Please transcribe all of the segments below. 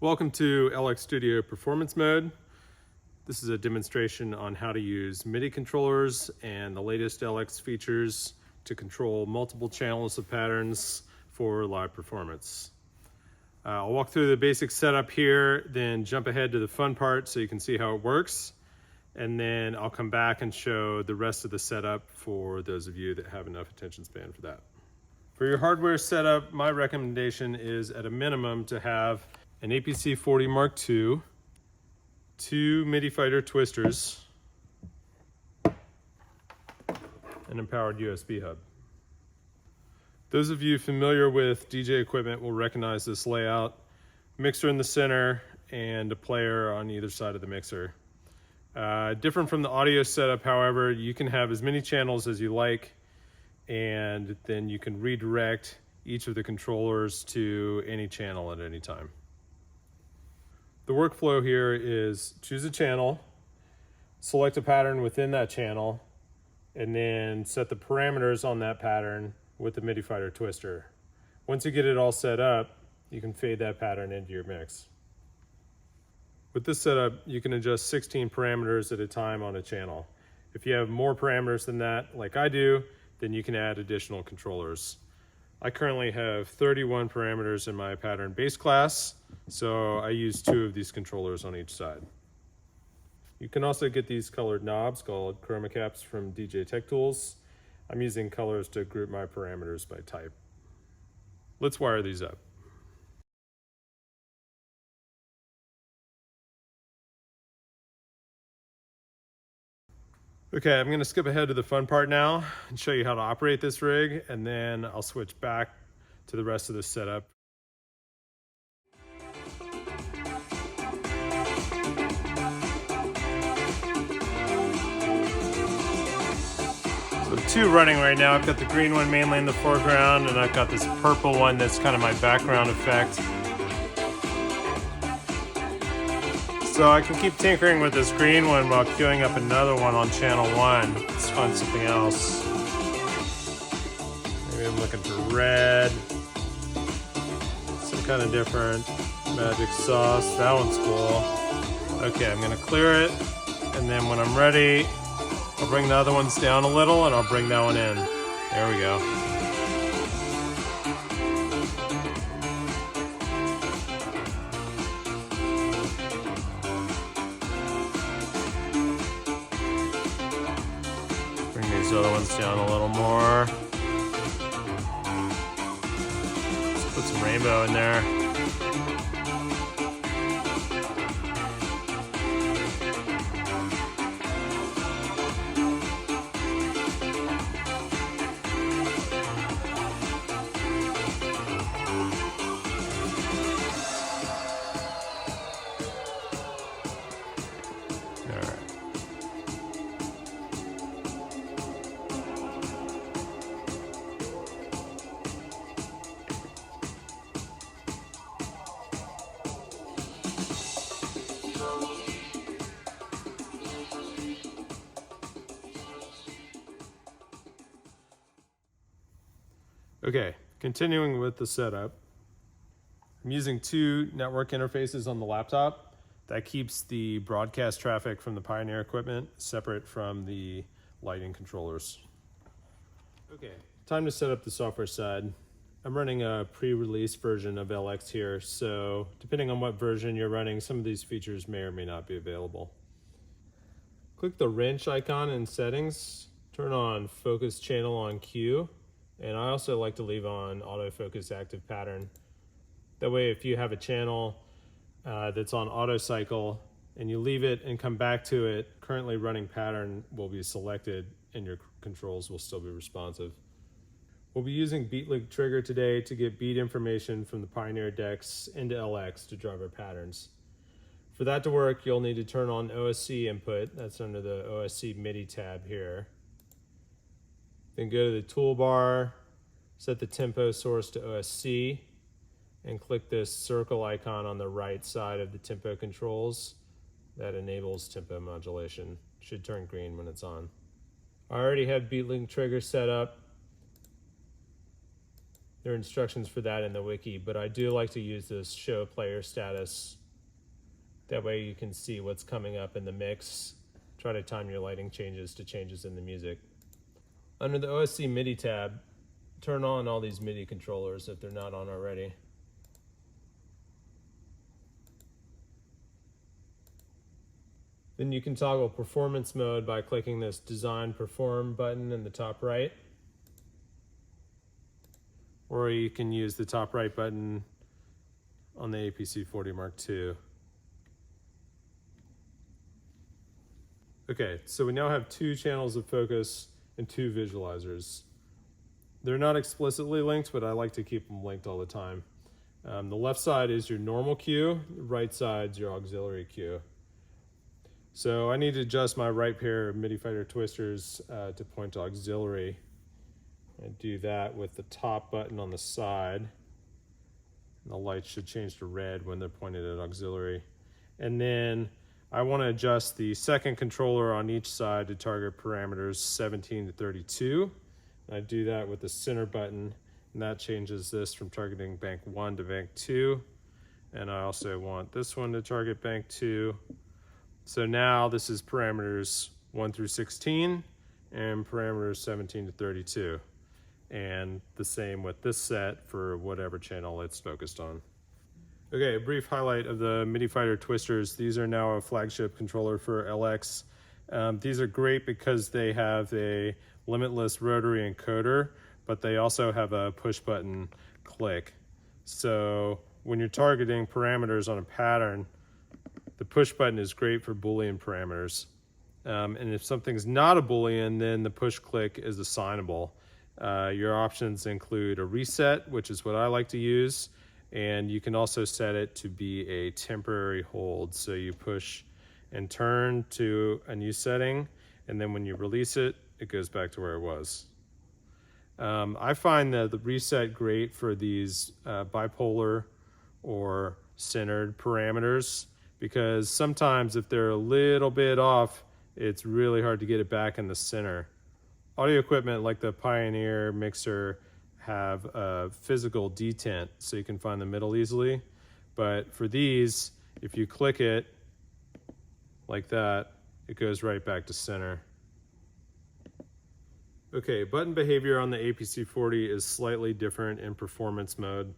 Welcome to LXStudio Performance Mode. This is a demonstration on how to use MIDI controllers and the latest LX features to control multiple channels of patterns for live performance. I'll walk through the basic setup here, then jump ahead to the fun part so you can see how it works. And then I'll come back and show the rest of the setup for those of you that have enough attention span for that. For your hardware setup, my recommendation is at a minimum to have an APC 40 Mark II, 2 MIDI fighter twisters, an empowered USB hub. Those of you familiar with DJ equipment will recognize this layout. Mixer in the center and a player on either side of the mixer. Different from the audio setup, however, you can have as many channels as you like, and then you can redirect each of the controllers to any channel at any time. The workflow here is choose a channel, select a pattern within that channel, and then set the parameters on that pattern with the MIDI fighter twister. Once you get it all set up, you can fade that pattern into your mix. With this setup, you can adjust 16 parameters at a time on a channel. If you have more parameters than that, like I do, then you can add additional controllers. I currently have 31 parameters in my pattern base class, so I use 2 of these controllers on each side. You can also get these colored knobs called chroma caps from DJ Tech Tools. I'm using colors to group my parameters by type. Let's wire these up. Okay, I'm gonna skip ahead to the fun part now and show you how to operate this rig, and then I'll switch back to the rest of the setup. So 2 running right now. I've got the green one mainly in the foreground, and I've got this purple one that's kind of my background effect. So I can keep tinkering with this green one while queuing up another one on channel 1. Let's find something else. Maybe I'm looking for red. Some kind of different magic sauce. That one's cool. Okay, I'm gonna clear it, and then when I'm ready, I'll bring the other ones down a little and I'll bring that one in. There we go. These other ones down a little more. Let's put some rainbow in there. Okay, continuing with the setup. I'm using 2 network interfaces on the laptop. That keeps the broadcast traffic from the Pioneer equipment separate from the lighting controllers. Okay, time to set up the software side. I'm running a pre-release version of LX here, so depending on what version you're running, some of these features may or may not be available. Click the wrench icon in settings, turn on focus channel on cue, and I also like to leave on autofocus active pattern. That way, if you have a channel that's on auto cycle and you leave it and come back to it, currently running pattern will be selected and your controls will still be responsive. We'll be using BeatLink Trigger today to get beat information from the Pioneer decks into LX to drive our patterns. For that to work, you'll need to turn on OSC input. That's under the OSC MIDI tab here. Then go to the toolbar, set the tempo source to OSC, and click this circle icon on the right side of the tempo controls. That enables tempo modulation. Should turn green when it's on. I already have BeatLink Trigger set up. There are instructions for that in the wiki, but I do like to use this show player status. That way you can see what's coming up in the mix. Try to time your lighting changes to changes in the music. Under the OSC MIDI tab, turn on all these MIDI controllers if they're not on already. Then you can toggle performance mode by clicking this Design Perform button in the top right. Or you can use the top right button on the APC-40 Mark II. Okay, so we now have 2 channels of focus and 2 visualizers. They're not explicitly linked, but I like to keep them linked all the time. The left side is your normal cue, the right side's your auxiliary cue. So I need to adjust my right pair of MIDI Fighter twisters to point to auxiliary. I do that with the top button on the side. And the lights should change to red when they're pointed at auxiliary. And then I want to adjust the second controller on each side to target parameters 17 to 32. And I do that with the center button, and that changes this from targeting bank 1 to bank 2. And I also want this one to target bank 2. So now this is parameters 1 through 16 and parameters 17 to 32. And the same with this set for whatever channel it's focused on. Okay, a brief highlight of the MIDI Fighter twisters. These are now a flagship controller for LX. These are great because they have a limitless rotary encoder, but they also have a push button click. So when you're targeting parameters on a pattern, the push button is great for Boolean parameters. And if something's not a Boolean, then the push click is assignable. Your options include a reset, which is what I like to use, and you can also set it to be a temporary hold. So you push and turn to a new setting, and then when you release it, it goes back to where it was. I find the reset great for these bipolar or centered parameters, because sometimes if they're a little bit off, it's really hard to get it back in the center. Audio equipment like the Pioneer mixer have a physical detent, so you can find the middle easily. But for these, if you click it like that, it goes right back to center. Okay, button behavior on the APC-40 is slightly different in performance mode.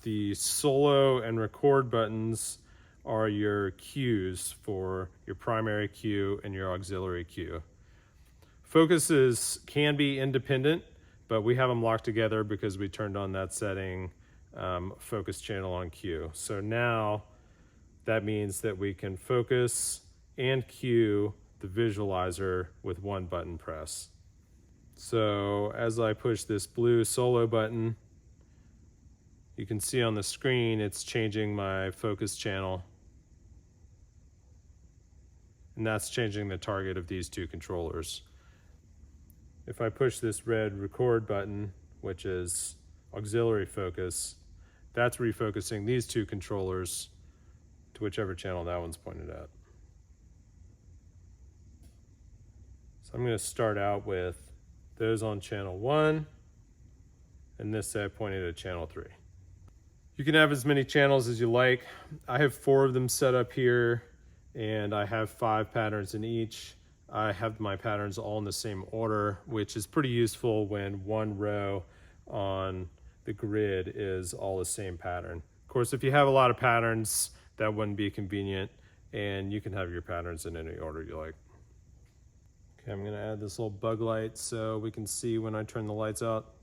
The solo and record buttons are your cues for your primary cue and your auxiliary cue. Focuses can be independent, but we have them locked together because we turned on that setting, focus channel on cue. So now that means that we can focus and cue the visualizer with one button press. So as I push this blue solo button, you can see on the screen it's changing my focus channel. And that's changing the target of these 2 controllers. If I push this red record button, which is auxiliary focus, that's refocusing these 2 controllers to whichever channel that one's pointed at. So I'm going to start out with those on channel 1, and this set pointed at channel 3. You can have as many channels as you like. I have 4 of them set up here, and I have 5 patterns in each. I have my patterns all in the same order, which is pretty useful when one row on the grid is all the same pattern. Of course, if you have a lot of patterns, that wouldn't be convenient, and you can have your patterns in any order you like. Okay, I'm gonna add this little bug light so we can see when I turn the lights out.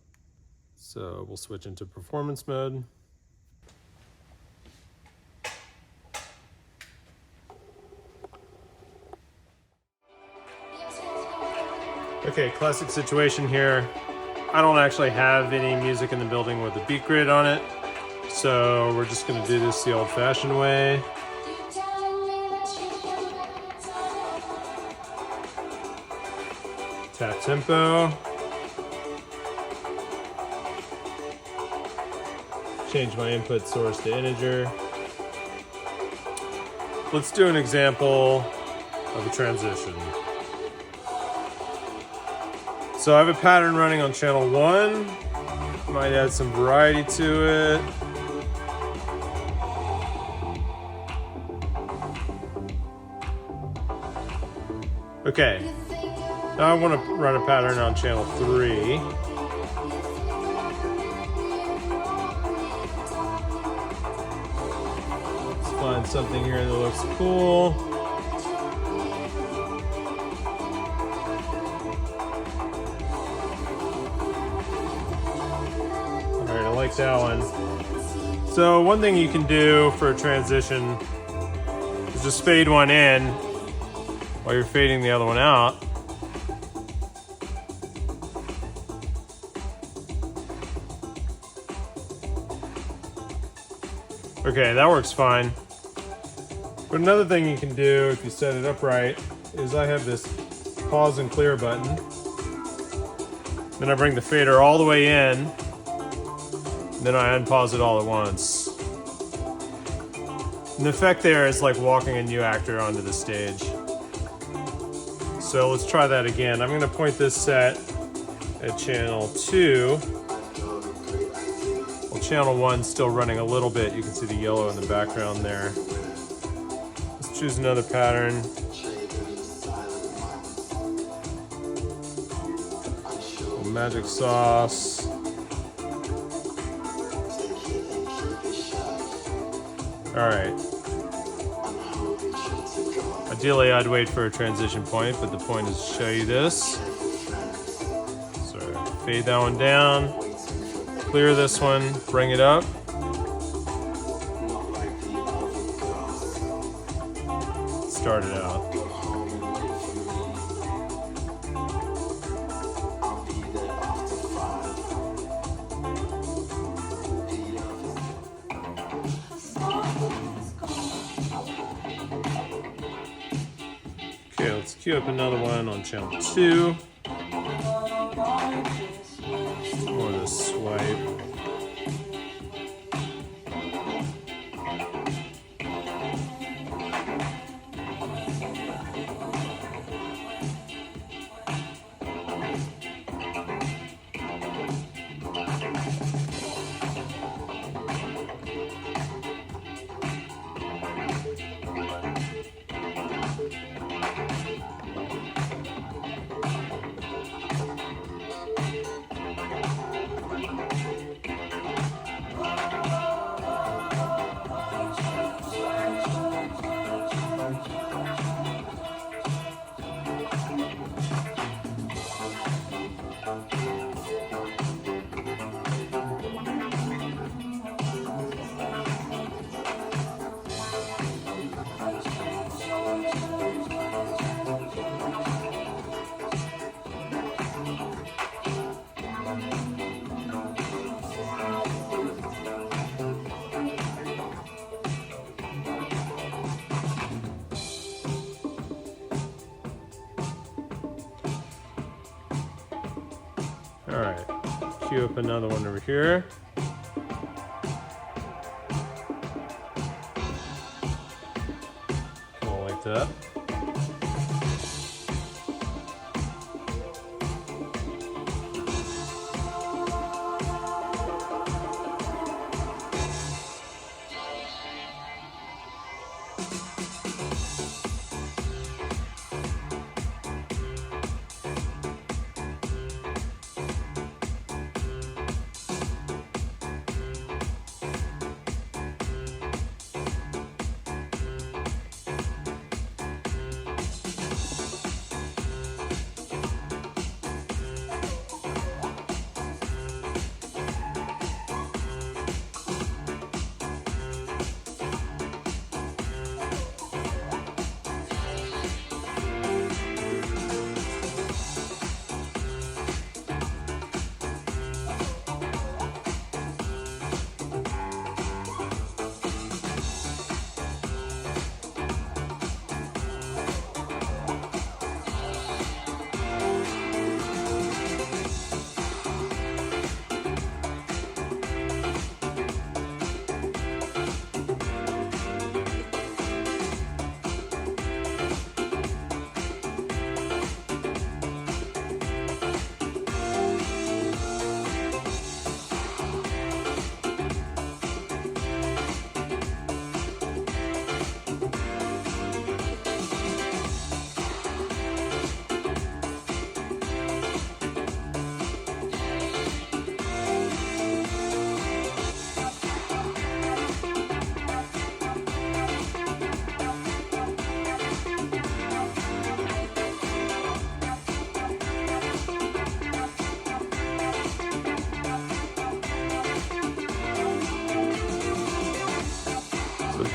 So we'll switch into performance mode. Okay, classic situation here. I don't actually have any music in the building with a beat grid on it, so we're just gonna do this the old-fashioned way. Tap tempo. Change my input source to integer. Let's do an example of a transition. So I have a pattern running on channel 1, Might add some variety to it. Okay, now I want to run a pattern on channel 3. Let's find something here that looks cool. Alright, I like that one. So one thing you can do for a transition is just fade one in while you're fading the other one out. Okay, that works fine. But another thing you can do if you set it up right is I have this pause and clear button. Then I bring the fader all the way in. Then I unpause it all at once. And the effect there is like walking a new actor onto the stage. So let's try that again. I'm going to point this set at channel 2. Well, channel 1's still running a little bit. You can see the yellow in the background there. Let's choose another pattern. Magic sauce. Alright. Ideally, I'd wait for a transition point, but the point is to show you this. So, fade that one down, clear this one, bring it up. Start it out. Okay, let's queue up another one on channel 2. More of the swipe. Alright, queue up another one over here. Kind of like that.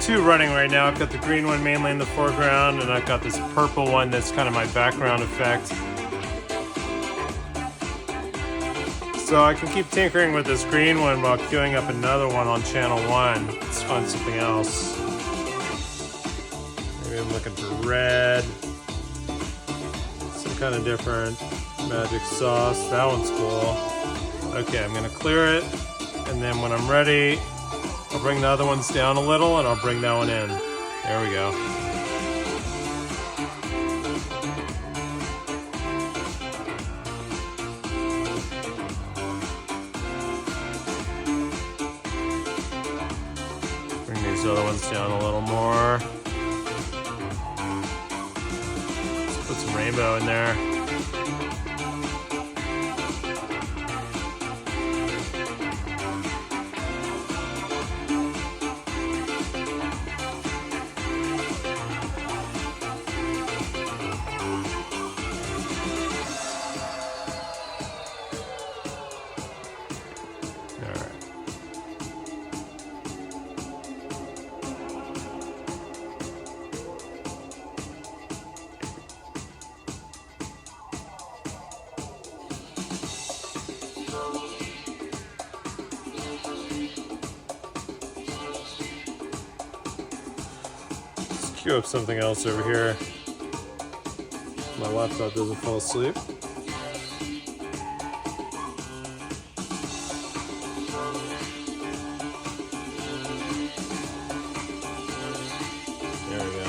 two running right now. I've got the green one mainly in the foreground, and I've got this purple one that's kind of my background effect. So I can keep tinkering with this green one while queuing up another one on channel 1. Let's find something else. Maybe I'm looking for red. Some kind of different magic sauce. That one's cool. Okay, I'm gonna clear it, and then when I'm ready, I'll bring the other ones down a little, and I'll bring that one in. There we go. Bring these other ones down a little more. Let's put some rainbow in there. Queue up something else over here. My laptop doesn't fall asleep. There we go.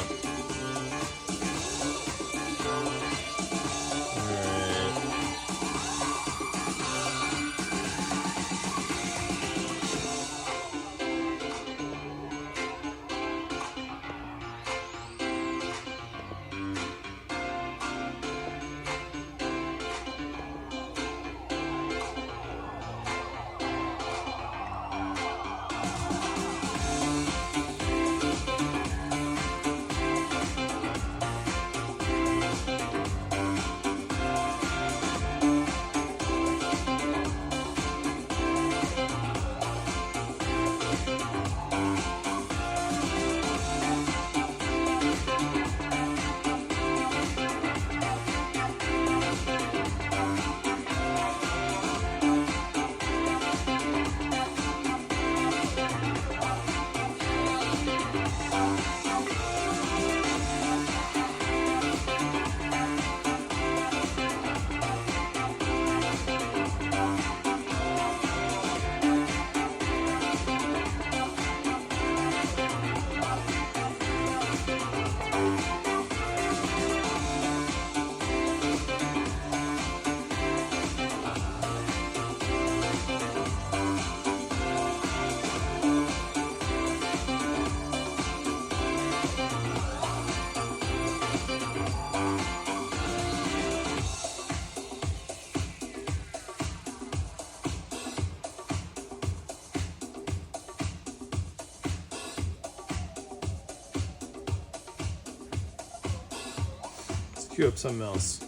Queue up something else.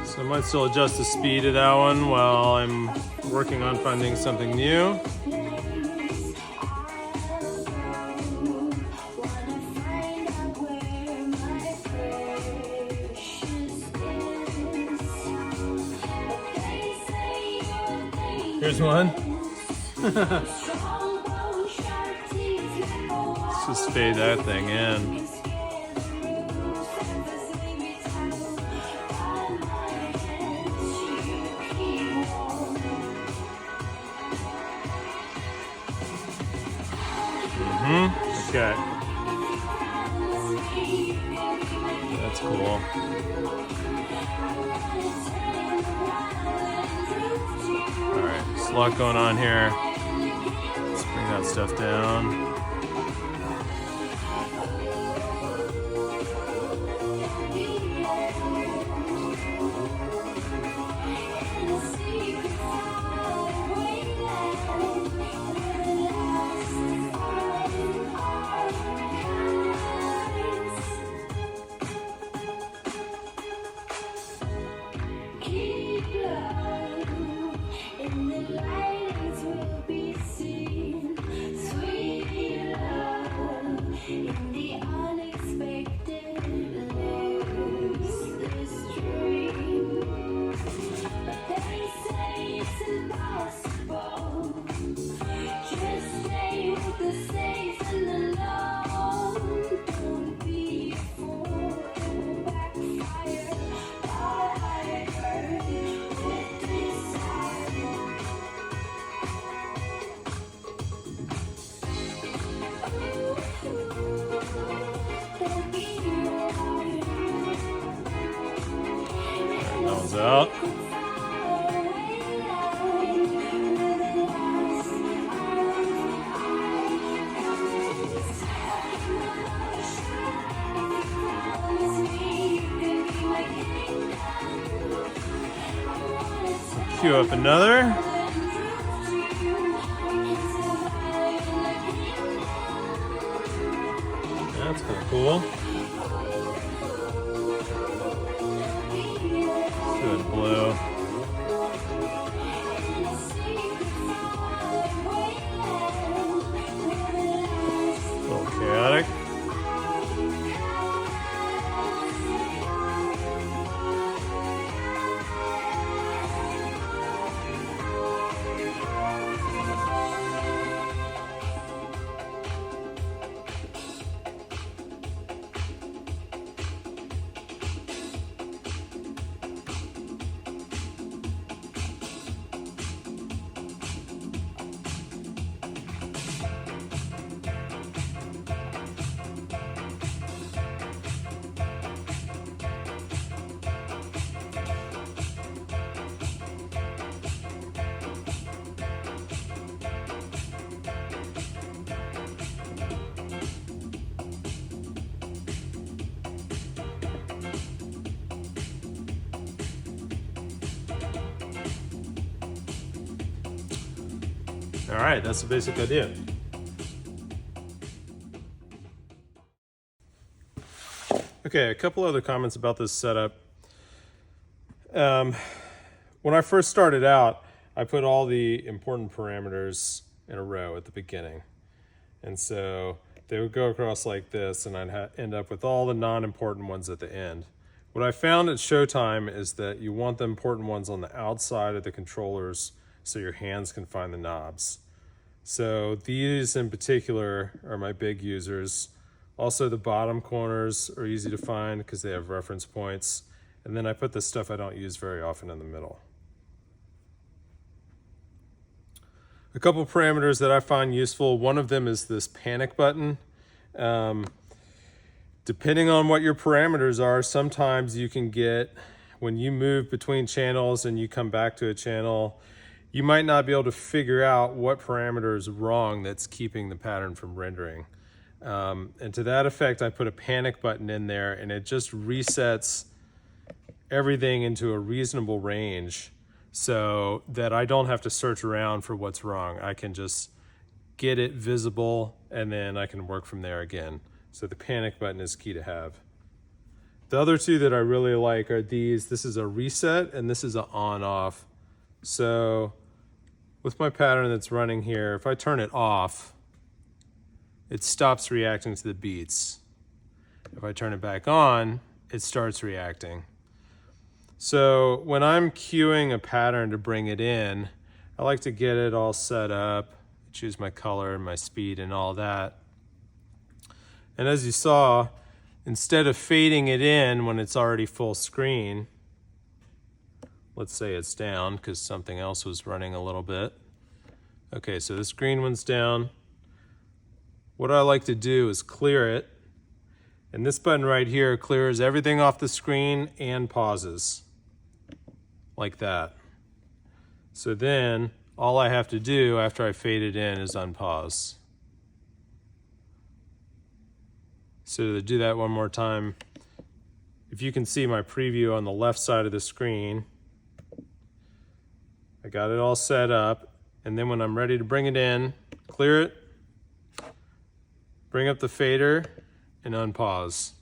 So I might still adjust the speed of that one while I'm working on finding something new. Here's one. Let's just fade that thing in. Okay. That's cool. Alright, there's a lot going on here. Let's bring that stuff down. cancels out. Cue up another. That's kind of cool. Good blue. A little chaotic. All right, that's the basic idea. Okay, a couple other comments about this setup. When I first started out, I put all the important parameters in a row at the beginning. And so they would go across like this, and I'd end up with all the non-important ones at the end. What I found at showtime is that you want the important ones on the outside of the controllers so your hands can find the knobs. So these in particular are my big users. Also the bottom corners are easy to find because they have reference points. And then I put the stuff I don't use very often in the middle. A couple parameters that I find useful. One of them is this panic button. Depending on what your parameters are, sometimes you can get, when you move between channels and you come back to a channel, you might not be able to figure out what parameter is wrong that's keeping the pattern from rendering. And to that effect, I put a panic button in there, and it just resets everything into a reasonable range so that I don't have to search around for what's wrong. I can just get it visible, and then I can work from there again. So the panic button is key to have. The other two that I really like are these. This is a reset, and this is an on-off. So with my pattern that's running here, if I turn it off, it stops reacting to the beats. If I turn it back on, it starts reacting. So when I'm cueing a pattern to bring it in, I like to get it all set up, choose my color and my speed and all that. And as you saw, instead of fading it in when it's already full screen, let's say it's down because something else was running a little bit. Okay, so this green one's down. What I like to do is clear it. And this button right here clears everything off the screen and pauses. Like that. So then all I have to do after I fade it in is unpause. So to do that one more time, if you can see my preview on the left side of the screen, I got it all set up, and then when I'm ready to bring it in, clear it, bring up the fader, and unpause.